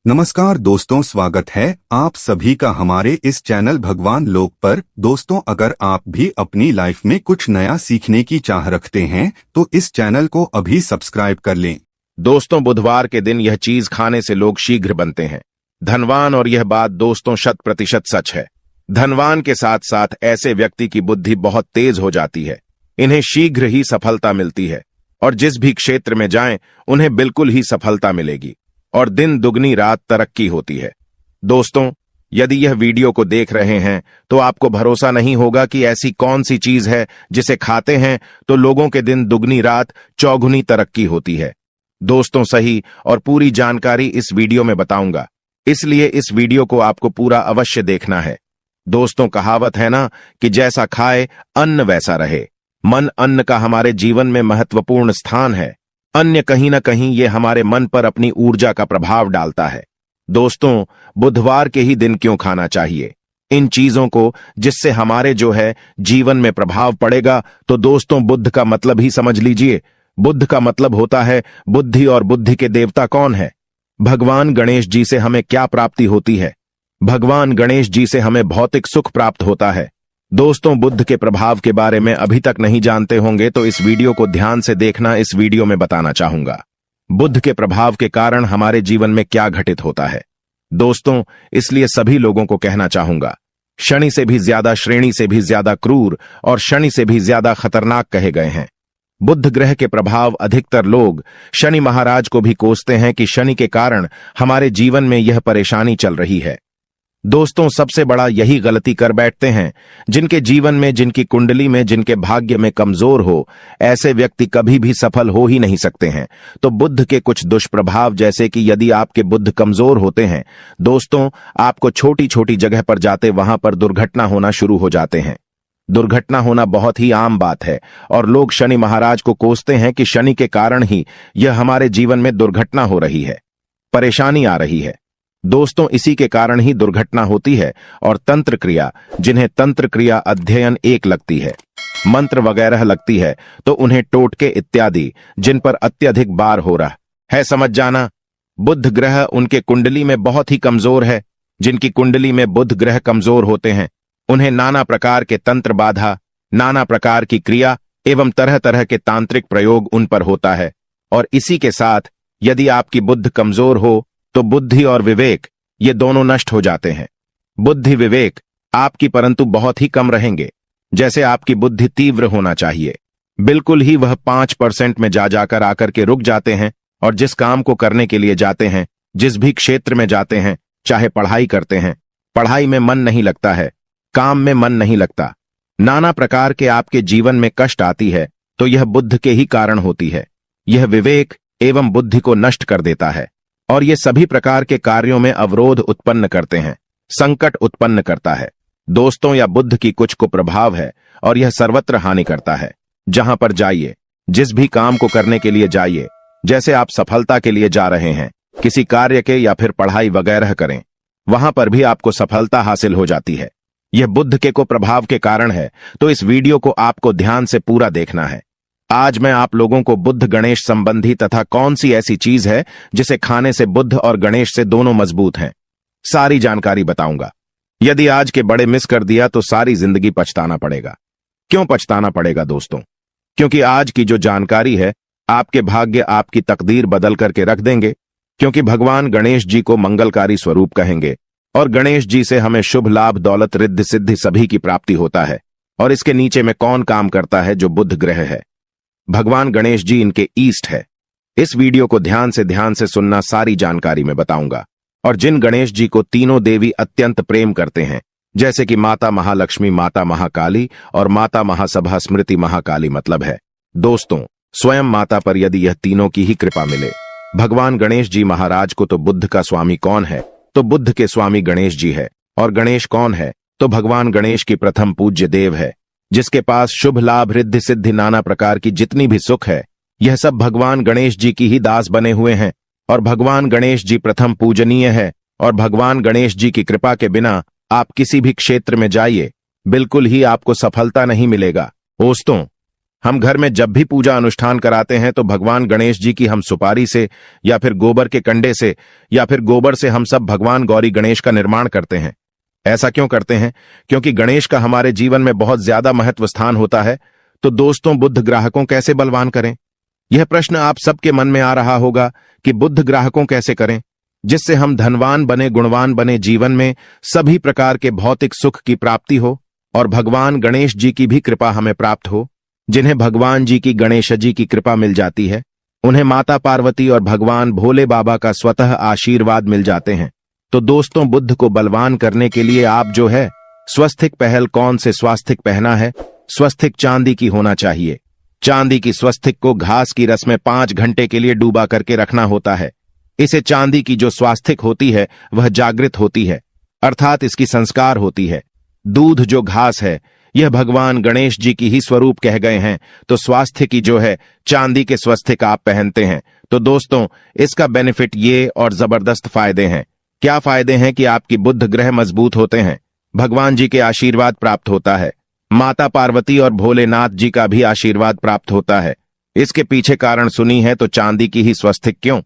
नमस्कार दोस्तों, स्वागत है आप सभी का हमारे इस चैनल भगवान लोक पर। दोस्तों, अगर आप भी अपनी लाइफ में कुछ नया सीखने की चाह रखते हैं तो इस चैनल को अभी सब्सक्राइब कर लें। दोस्तों, बुधवार के दिन यह चीज खाने से लोग शीघ्र बनते हैं धनवान, और यह बात दोस्तों 100% सच है। धनवान के साथ साथ ऐसे व्यक्ति की बुद्धि बहुत तेज हो जाती है, इन्हें शीघ्र ही सफलता मिलती है और जिस भी क्षेत्र में जाएं उन्हें बिल्कुल ही सफलता मिलेगी और दिन दुगनी रात तरक्की होती है। दोस्तों, यदि यह वीडियो को देख रहे हैं तो आपको भरोसा नहीं होगा कि ऐसी कौन सी चीज है जिसे खाते हैं तो लोगों के दिन दुगनी रात चौगुनी तरक्की होती है। दोस्तों, सही और पूरी जानकारी इस वीडियो में बताऊंगा, इसलिए इस वीडियो को आपको पूरा अवश्य देखना है। दोस्तों, कहावत है ना कि जैसा खाए अन्न वैसा रहे। मन अन्न का हमारे जीवन में महत्वपूर्ण स्थान है। अन्य कहीं न कहीं ये हमारे मन पर अपनी ऊर्जा का प्रभाव डालता है। दोस्तों, बुधवार के ही दिन क्यों खाना चाहिए इन चीजों को जिससे हमारे जो है जीवन में प्रभाव पड़ेगा? तो दोस्तों, बुद्ध का मतलब ही समझ लीजिए। बुद्ध का मतलब होता है बुद्धि, और बुद्धि के देवता कौन है? भगवान गणेश जी से हमें क्या प्राप्ति होती है? भगवान गणेश जी से हमें भौतिक सुख प्राप्त होता है। दोस्तों, बुद्ध के प्रभाव के बारे में अभी तक नहीं जानते होंगे तो इस वीडियो को ध्यान से देखना। इस वीडियो में बताना चाहूंगा बुद्ध के प्रभाव के कारण हमारे जीवन में क्या घटित होता है। दोस्तों, इसलिए सभी लोगों को कहना चाहूंगा, शनि से भी ज्यादा, श्रेणी से भी ज्यादा क्रूर और शनि से भी ज्यादा खतरनाक कहे गए हैं। बुद्ध ग्रह के प्रभाव अधिकतर लोग शनि महाराज को भी कोसते हैं कि शनि के कारण हमारे जीवन में यह परेशानी चल रही है। दोस्तों, सबसे बड़ा यही गलती कर बैठते हैं जिनके जीवन में, जिनकी कुंडली में, जिनके भाग्य में कमजोर हो, ऐसे व्यक्ति कभी भी सफल हो ही नहीं सकते हैं। तो बुद्ध के कुछ दुष्प्रभाव, जैसे कि यदि आपके बुद्ध कमजोर होते हैं दोस्तों, आपको छोटी छोटी जगह पर जाते वहां पर दुर्घटना होना शुरू हो जाते हैं। दुर्घटना होना बहुत ही आम बात है और लोग शनि महाराज को कोसते हैं कि शनि के कारण ही यह हमारे जीवन में दुर्घटना हो रही है, परेशानी आ रही है। दोस्तों, इसी के कारण ही दुर्घटना होती है। और तंत्र क्रिया, जिन्हें तंत्र क्रिया अध्ययन एक लगती है, मंत्र वगैरह लगती है, तो उन्हें टोटके इत्यादि जिन पर अत्यधिक बार हो रहा है, समझ जाना। बुध ग्रह उनके कुंडली में बहुत ही कमजोर है। जिनकी कुंडली में बुध ग्रह कमजोर होते हैं उन्हें नाना प्रकार के तंत्र बाधा, नाना प्रकार की क्रिया एवं तरह तरह के तांत्रिक प्रयोग उन पर होता है। और इसी के साथ यदि आपकी बुद्ध कमजोर हो तो बुद्धि और विवेक ये दोनों नष्ट हो जाते हैं। बुद्धि विवेक आपकी परंतु बहुत ही कम रहेंगे। जैसे आपकी बुद्धि तीव्र होना चाहिए, बिल्कुल ही वह 5% में जा जाकर आकर के रुक जाते हैं। और जिस काम को करने के लिए जाते हैं, जिस भी क्षेत्र में जाते हैं, चाहे पढ़ाई करते हैं, पढ़ाई में मन नहीं लगता है, काम में मन नहीं लगता, नाना प्रकार के आपके जीवन में कष्ट आती है, तो यह बुद्ध के ही कारण होती है। यह विवेक एवं बुद्धि को नष्ट कर देता है और ये सभी प्रकार के कार्यों में अवरोध उत्पन्न करते हैं, संकट उत्पन्न करता है। दोस्तों, यह बुद्ध की कुछ कुप्रभाव है और यह सर्वत्र हानि करता है। जहां पर जाइए, जिस भी काम को करने के लिए जाइए, जैसे आप सफलता के लिए जा रहे हैं, किसी कार्य के या फिर पढ़ाई वगैरह करें, वहां पर भी आपको सफलता हासिल हो जाती है। यह बुद्ध के कुप्रभाव के कारण है। तो इस वीडियो को आपको ध्यान से पूरा देखना है। आज मैं आप लोगों को बुद्ध गणेश संबंधी तथा कौन सी ऐसी चीज है जिसे खाने से बुद्ध और गणेश से दोनों मजबूत हैं, सारी जानकारी बताऊंगा। यदि आज के बड़े मिस कर दिया तो सारी जिंदगी पछताना पड़ेगा। क्यों पछताना पड़ेगा दोस्तों? क्योंकि आज की जो जानकारी है आपके भाग्य, आपकी तकदीर बदल करके रख देंगे। क्योंकि भगवान गणेश जी को मंगलकारी स्वरूप कहेंगे और गणेश जी से हमें शुभ लाभ, दौलत, रिद्धि सिद्धि सभी की प्राप्ति होता है। और इसके नीचे में कौन काम करता है? जो बुध ग्रह है, भगवान गणेश जी इनके ईस्ट है। इस वीडियो को ध्यान से सुनना, सारी जानकारी में बताऊंगा। और जिन गणेश जी को तीनों देवी अत्यंत प्रेम करते हैं, जैसे कि माता महालक्ष्मी, माता महाकाली और माता महासभा स्मृति महाकाली, मतलब है दोस्तों स्वयं माता पर यदि यह तीनों की ही कृपा मिले, भगवान गणेश जी महाराज को, तो बुद्ध का स्वामी कौन है? तो बुद्ध के स्वामी गणेश जी है। और गणेश कौन है? तो भगवान गणेश की प्रथम पूज्य देव है, जिसके पास शुभ लाभ, रिद्धि सिद्धि, नाना प्रकार की जितनी भी सुख है, यह सब भगवान गणेश जी की ही दास बने हुए हैं। और भगवान गणेश जी प्रथम पूजनीय है। और भगवान गणेश जी की कृपा के बिना आप किसी भी क्षेत्र में जाइए, बिल्कुल ही आपको सफलता नहीं मिलेगा। दोस्तों, हम घर में जब भी पूजा अनुष्ठान कराते हैं तो भगवान गणेश जी की हम सुपारी से या फिर गोबर के कंडे से या फिर गोबर से हम सब भगवान गौरी गणेश का निर्माण करते हैं। ऐसा क्यों करते हैं? क्योंकि गणेश का हमारे जीवन में बहुत ज्यादा महत्व स्थान होता है। तो दोस्तों, बुद्ध ग्राहकों कैसे बलवान करें? यह प्रश्न आप सबके मन में आ रहा होगा कि बुद्ध ग्राहकों कैसे करें जिससे हम धनवान बने, गुणवान बने, जीवन में सभी प्रकार के भौतिक सुख की प्राप्ति हो और भगवान गणेश जी की भी कृपा हमें प्राप्त हो। जिन्हें भगवान जी की, गणेश जी की कृपा मिल जाती है, उन्हें माता पार्वती और भगवान भोले बाबा का स्वतः आशीर्वाद मिल जाते हैं। तो दोस्तों, बुद्ध को बलवान करने के लिए आप जो है स्वस्तिक पहल कौन से स्वास्तिक पहना है? स्वस्तिक चांदी की होना चाहिए। चांदी की स्वस्तिक को घास की रस में 5 घंटे के लिए डूबा करके रखना होता है। इसे चांदी की जो स्वास्तिक होती है वह जागृत होती है, अर्थात इसकी संस्कार होती है। दूध जो घास है यह भगवान गणेश जी की ही स्वरूप कह गए हैं। तो स्वास्थ्य की जो है चांदी के स्वस्तिक आप पहनते हैं। तो दोस्तों, इसका बेनिफिट ये और जबरदस्त फायदे हैं। क्या फायदे हैं कि आपकी बुद्ध ग्रह मजबूत होते हैं, भगवान जी के आशीर्वाद प्राप्त होता है, माता पार्वती और भोलेनाथ जी का भी आशीर्वाद प्राप्त होता है। इसके पीछे कारण सुनी है तो चांदी की ही स्वस्तिक क्यों?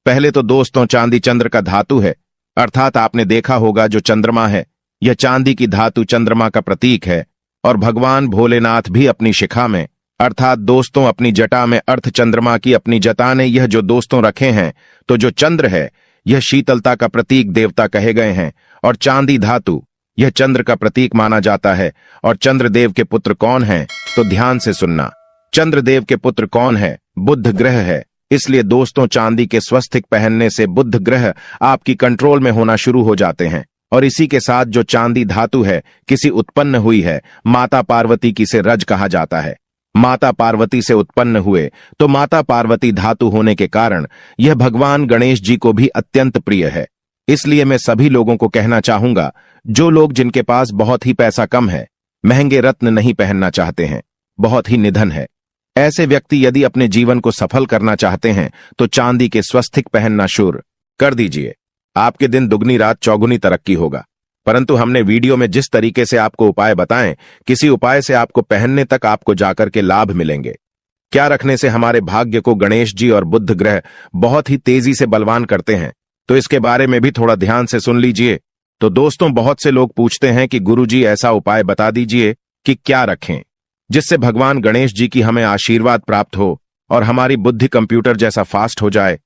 पहले तो दोस्तों, चांदी चंद्र का धातु है, अर्थात आपने देखा होगा जो चंद्रमा है यह चांदी की धातु चंद्रमा का प्रतीक है। और भगवान भोलेनाथ भी अपनी शिखा में, अर्थात दोस्तों अपनी जटा में अर्थ चंद्रमा की अपनी जटा ने यह जो दोस्तों रखे हैं, तो जो चंद्र है यह शीतलता का प्रतीक देवता कहे गए हैं और चांदी धातु यह चंद्र का प्रतीक माना जाता है। और चंद्रदेव के पुत्र कौन हैं? तो ध्यान से सुनना, चंद्रदेव के पुत्र कौन है? बुद्ध ग्रह है। इसलिए दोस्तों, चांदी के स्वस्तिक पहनने से बुद्ध ग्रह आपकी कंट्रोल में होना शुरू हो जाते हैं। और इसी के साथ जो चांदी धातु है किसी उत्पन्न हुई है, माता पार्वती की से रज कहा जाता है। माता पार्वती से उत्पन्न हुए तो माता पार्वती धातु होने के कारण यह भगवान गणेश जी को भी अत्यंत प्रिय है। इसलिए मैं सभी लोगों को कहना चाहूंगा, जो लोग जिनके पास बहुत ही पैसा कम है, महंगे रत्न नहीं पहनना चाहते हैं, बहुत ही निधन है, ऐसे व्यक्ति यदि अपने जीवन को सफल करना चाहते हैं तो चांदी के स्वस्तिक पहनना शुरू कर दीजिए। आपके दिन दुगनी रात चौगुनी तरक्की होगा। परंतु हमने वीडियो में जिस तरीके से आपको उपाय बताएं, किसी उपाय से आपको पहनने तक आपको जाकर के लाभ मिलेंगे। क्या रखने से हमारे भाग्य को गणेश जी और बुद्ध ग्रह बहुत ही तेजी से बलवान करते हैं, तो इसके बारे में भी थोड़ा ध्यान से सुन लीजिए। तो दोस्तों, बहुत से लोग पूछते हैं कि गुरुजी ऐसा उपाय बता दीजिए कि क्या रखें जिससे भगवान गणेश जी की हमें आशीर्वाद प्राप्त हो और हमारी बुद्धि कंप्यूटर जैसा फास्ट हो जाए,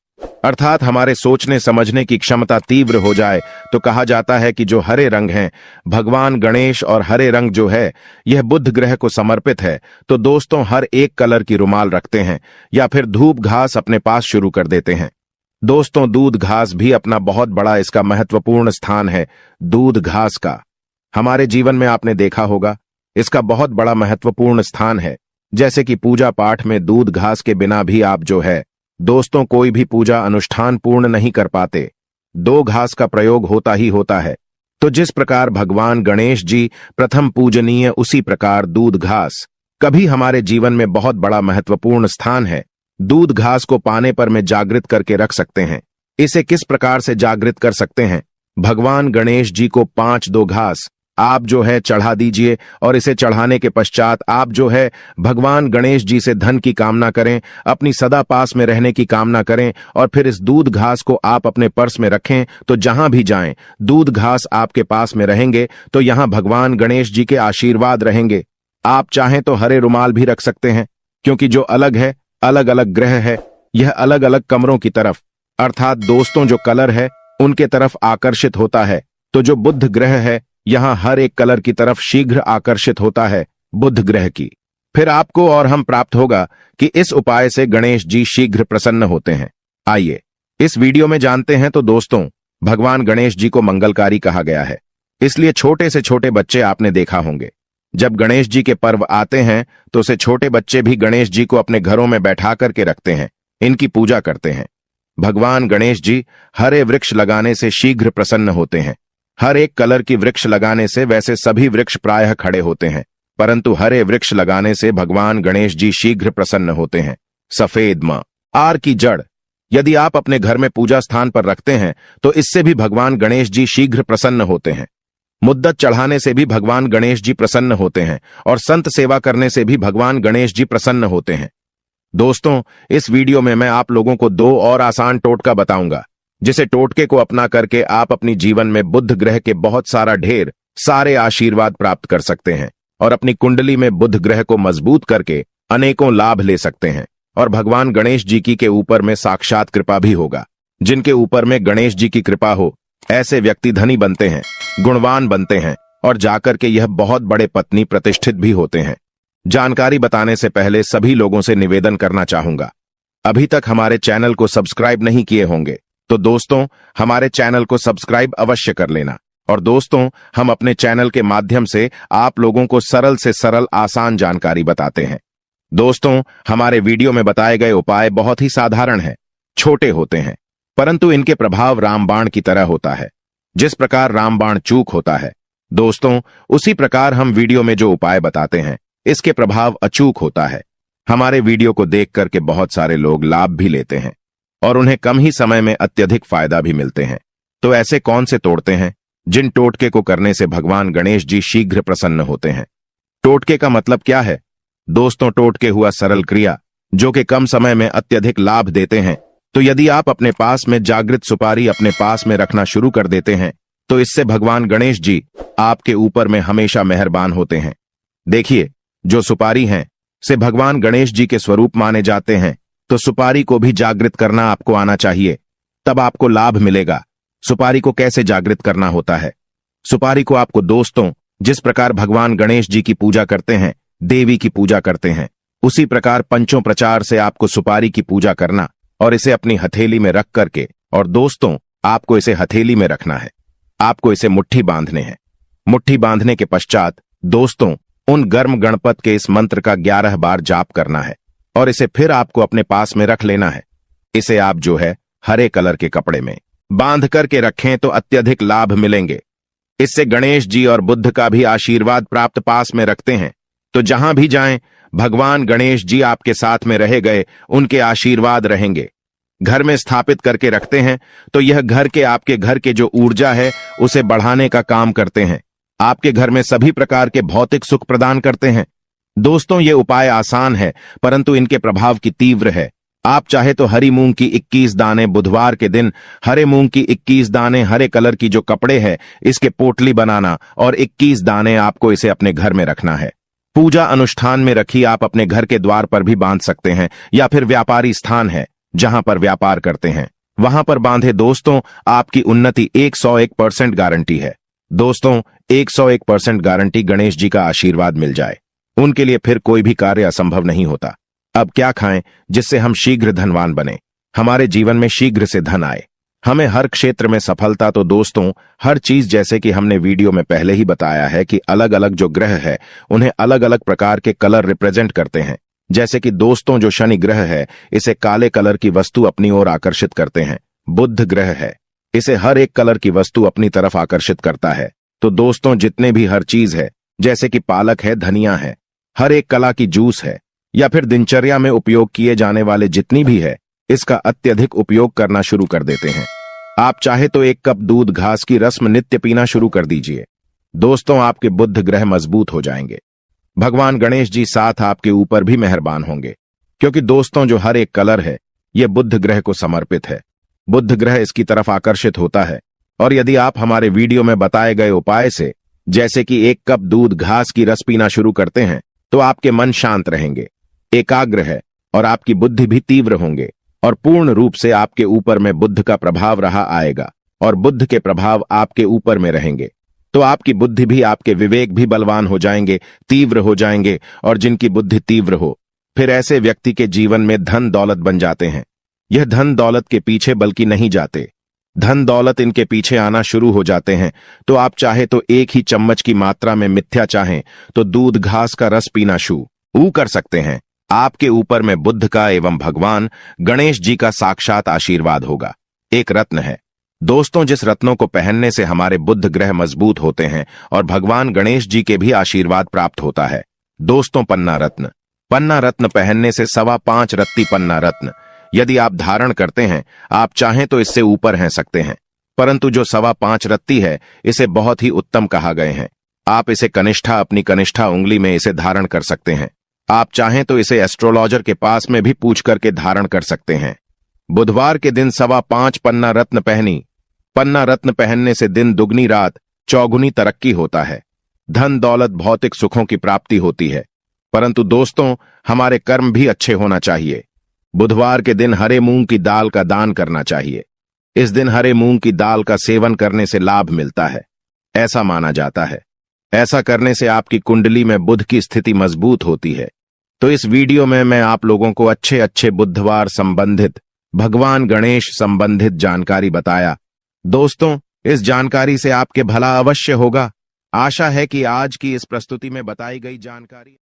अर्थात हमारे सोचने समझने की क्षमता तीव्र हो जाए। तो कहा जाता है कि जो हरे रंग हैं, भगवान गणेश और हरे रंग जो है यह बुद्ध ग्रह को समर्पित है। तो दोस्तों, हर एक कलर की रुमाल रखते हैं या फिर धूप घास अपने पास शुरू कर देते हैं। दोस्तों, दूध घास भी अपना बहुत बड़ा इसका महत्वपूर्ण स्थान है। दूध घास का हमारे जीवन में आपने देखा होगा, इसका बहुत बड़ा महत्वपूर्ण स्थान है। जैसे कि पूजा पाठ में दूध घास के बिना भी आप जो है दोस्तों कोई भी पूजा अनुष्ठान पूर्ण नहीं कर पाते। 2 घास का प्रयोग होता ही होता है। तो जिस प्रकार भगवान गणेश जी प्रथम पूजनीय, उसी प्रकार दूध घास कभी हमारे जीवन में बहुत बड़ा महत्वपूर्ण स्थान है। दूध घास को पाने पर में जागृत करके रख सकते हैं। इसे किस प्रकार से जागृत कर सकते हैं? भगवान गणेश जी को 5-2 घास आप जो है चढ़ा दीजिए और इसे चढ़ाने के पश्चात आप जो है भगवान गणेश जी से धन की कामना करें, अपनी सदा पास में रहने की कामना करें और फिर इस दूध घास को आप अपने पर्स में रखें। तो जहां भी जाएं दूध घास आपके पास में रहेंगे तो यहां भगवान गणेश जी के आशीर्वाद रहेंगे। आप चाहें तो हरे रुमाल भी रख सकते हैं, क्योंकि जो अलग है, अलग अलग ग्रह है, यह अलग अलग कमरों की तरफ, अर्थात दोस्तों जो कलर है उनके तरफ आकर्षित होता है। तो जो बुद्ध ग्रह है यहां हर एक कलर की तरफ शीघ्र आकर्षित होता है बुद्ध ग्रह की। फिर आपको और हम प्राप्त होगा कि इस उपाय से गणेश जी शीघ्र प्रसन्न होते हैं। आइए इस वीडियो में जानते हैं। तो दोस्तों, भगवान गणेश जी को मंगलकारी कहा गया है, इसलिए छोटे से छोटे बच्चे आपने देखा होंगे, जब गणेश जी के पर्व आते हैं तो उसे छोटे बच्चे भी गणेश जी को अपने घरों में बैठा करके रखते हैं, इनकी पूजा करते हैं। भगवान गणेश जी हरे वृक्ष लगाने से शीघ्र प्रसन्न होते हैं। हर एक कलर की वृक्ष लगाने से वैसे सभी वृक्ष प्रायः खड़े होते हैं, परंतु हरे वृक्ष लगाने से भगवान गणेश जी शीघ्र प्रसन्न होते हैं। सफेद मां आर की जड़ यदि आप अपने घर में पूजा स्थान पर रखते हैं तो इससे भी भगवान गणेश जी शीघ्र प्रसन्न होते हैं। मुद्दत चढ़ाने से भी भगवान गणेश जी प्रसन्न होते हैं और संत सेवा करने से भी भगवान गणेश जी प्रसन्न होते हैं। दोस्तों, इस वीडियो में मैं आप लोगों को 2 और आसान टोटका बताऊंगा, जिसे टोटके को अपना करके आप अपनी जीवन में बुध ग्रह के बहुत ढेर सारे आशीर्वाद प्राप्त कर सकते हैं और अपनी कुंडली में बुध ग्रह को मजबूत करके अनेकों लाभ ले सकते हैं। और भगवान गणेश जी की के ऊपर में साक्षात कृपा भी होगा। जिनके ऊपर में गणेश जी की कृपा हो, ऐसे व्यक्ति धनी बनते हैं, गुणवान बनते हैं और जाकर के यह बहुत बड़े पत्नी प्रतिष्ठित भी होते हैं। जानकारी बताने से पहले सभी लोगों से निवेदन करना चाहूंगा, अभी तक हमारे चैनल को सब्सक्राइब नहीं किए होंगे तो दोस्तों हमारे चैनल को सब्सक्राइब अवश्य कर लेना। और दोस्तों, हम अपने चैनल के माध्यम से आप लोगों को सरल से सरल आसान जानकारी बताते हैं। दोस्तों, हमारे वीडियो में बताए गए उपाय बहुत ही साधारण हैं, छोटे होते हैं, परंतु इनके प्रभाव रामबाण की तरह होता है। जिस प्रकार रामबाण चूक होता है दोस्तों, उसी प्रकार हम वीडियो में जो उपाय बताते हैं इसके प्रभाव अचूक होता है। हमारे वीडियो को देख करके बहुत सारे लोग लाभ भी लेते हैं और उन्हें कम ही समय में अत्यधिक फायदा भी मिलते हैं। तो ऐसे कौन से तोड़ते हैं जिन टोटके को करने से भगवान गणेश जी शीघ्र प्रसन्न होते हैं? टोटके का मतलब क्या है दोस्तों? टोटके हुआ सरल क्रिया जो कि कम समय में अत्यधिक लाभ देते हैं। तो यदि आप अपने पास में जागृत सुपारी अपने पास में रखना शुरू कर देते हैं तो इससे भगवान गणेश जी आपके ऊपर में हमेशा मेहरबान होते हैं। देखिए, जो सुपारी हैं से भगवान गणेश जी के स्वरूप माने जाते हैं, तो सुपारी को भी जागृत करना आपको आना चाहिए, तब आपको लाभ मिलेगा। सुपारी को कैसे जागृत करना होता है? सुपारी को आपको दोस्तों जिस प्रकार भगवान गणेश जी की पूजा करते हैं, देवी की पूजा करते हैं, उसी प्रकार पंचों प्रचार से आपको सुपारी की पूजा करना और इसे अपनी हथेली में रख करके, और दोस्तों आपको इसे हथेली में रखना है, आपको इसे मुट्ठी बांधने हैं। मुट्ठी बांधने के पश्चात दोस्तों उन गर्म गणपत के इस मंत्र का 11 बार जाप करना है और इसे फिर आपको अपने पास में रख लेना है। इसे आप जो है हरे कलर के कपड़े में बांध करके रखें तो अत्यधिक लाभ मिलेंगे। इससे गणेश जी और बुद्ध का भी आशीर्वाद प्राप्त पास में रखते हैं, तो जहां भी जाएं भगवान गणेश जी आपके साथ में रहे गए, उनके आशीर्वाद रहेंगे। घर में स्थापित करके रखते हैं तो यह घर के आपके घर के जो ऊर्जा है उसे बढ़ाने का काम करते हैं, आपके घर में सभी प्रकार के भौतिक सुख प्रदान करते हैं। दोस्तों, ये उपाय आसान है परंतु इनके प्रभाव की तीव्र है। आप चाहे तो हरी मूंग की 21 दाने बुधवार के दिन, हरे मूंग की 21 दाने हरे कलर की जो कपड़े है इसके पोटली बनाना और 21 दाने आपको इसे अपने घर में रखना है। पूजा अनुष्ठान में रखी आप अपने घर के द्वार पर भी बांध सकते हैं या फिर व्यापारी स्थान है जहां पर व्यापार करते हैं वहां पर बांधे। दोस्तों, आपकी उन्नति 101% गारंटी है। दोस्तों, 101% गारंटी गणेश जी का आशीर्वाद मिल जाए, उनके लिए फिर कोई भी कार्य असंभव नहीं होता। अब क्या खाएं जिससे हम शीघ्र धनवान बने, हमारे जीवन में शीघ्र से धन आए, हमें हर क्षेत्र में सफलता? तो दोस्तों, हर चीज जैसे कि हमने वीडियो में पहले ही बताया है कि अलग अलग जो ग्रह है उन्हें अलग अलग प्रकार के कलर रिप्रेजेंट करते हैं। जैसे कि दोस्तों जो शनि ग्रह है इसे काले कलर की वस्तु अपनी ओर आकर्षित करते हैं। बुध ग्रह है, इसे हर एक कलर की वस्तु अपनी तरफ आकर्षित करता है। तो दोस्तों, जितने भी हर चीज है जैसे कि पालक है, धनिया है, हर एक कला की जूस है या फिर दिनचर्या में उपयोग किए जाने वाले जितनी भी है, इसका अत्यधिक उपयोग करना शुरू कर देते हैं। आप चाहे तो 1 कप दूध घास की रस्म नित्य पीना शुरू कर दीजिए। दोस्तों, आपके बुध ग्रह मजबूत हो जाएंगे, भगवान गणेश जी साथ आपके ऊपर भी मेहरबान होंगे, क्योंकि दोस्तों जो हर एक कलर है यह बुध ग्रह को समर्पित है। बुध ग्रह इसकी तरफ आकर्षित होता है। और यदि आप हमारे वीडियो में बताए गए उपाय से जैसे कि 1 कप दूध घास की रस पीना शुरू करते हैं तो आपके मन शांत रहेंगे, एकाग्र है और आपकी बुद्धि भी तीव्र होंगे और पूर्ण रूप से आपके ऊपर में बुद्ध का प्रभाव रहा आएगा और बुद्ध के प्रभाव आपके ऊपर में रहेंगे। तो आपकी बुद्धि भी, आपके विवेक भी बलवान हो जाएंगे, तीव्र हो जाएंगे। और जिनकी बुद्धि तीव्र हो फिर ऐसे व्यक्ति के जीवन में धन दौलत बन जाते हैं। यह धन दौलत के पीछे बल्कि नहीं जाते, धन दौलत इनके पीछे आना शुरू हो जाते हैं। तो आप चाहे तो 1 ही चम्मच की मात्रा में मिथ्या चाहें तो दूध घास का रस पीना शुरू कर सकते हैं। आपके ऊपर में बुद्ध का एवं भगवान गणेश जी का साक्षात आशीर्वाद होगा। एक रत्न है दोस्तों, जिस रत्नों को पहनने से हमारे बुध ग्रह मजबूत होते हैं और भगवान गणेश जी के भी आशीर्वाद प्राप्त होता है। दोस्तों, पन्ना रत्न। पन्ना रत्न पहनने से 5.25 रत्ती पन्ना रत्न यदि आप धारण करते हैं, आप चाहें तो इससे ऊपर हैं सकते हैं। परंतु जो 5.25 रत्ती है इसे बहुत ही उत्तम कहा गए हैं। आप इसे कनिष्ठा अपनी कनिष्ठा उंगली में इसे धारण कर सकते हैं। आप चाहें तो इसे एस्ट्रोलॉजर के पास में भी पूछ करके धारण कर सकते हैं। बुधवार के दिन 5.25 पन्ना रत्न पहनी। पन्ना रत्न पहनने से दिन दुगनी रात चौगुनी तरक्की होता है। धन दौलत भौतिक सुखों की प्राप्ति होती है। परंतु दोस्तों, हमारे कर्म भी अच्छे होना चाहिए। बुधवार के दिन हरे मूंग की दाल का दान करना चाहिए। इस दिन हरे मूंग की दाल का सेवन करने से लाभ मिलता है, ऐसा माना जाता है। ऐसा करने से आपकी कुंडली में बुध की स्थिति मजबूत होती है। तो इस वीडियो में मैं आप लोगों को अच्छे अच्छे बुधवार संबंधित, भगवान गणेश संबंधित जानकारी बताया। दोस्तों, इस जानकारी से आपके भला अवश्य होगा। आशा है कि आज की इस प्रस्तुति में बताई गई जानकारी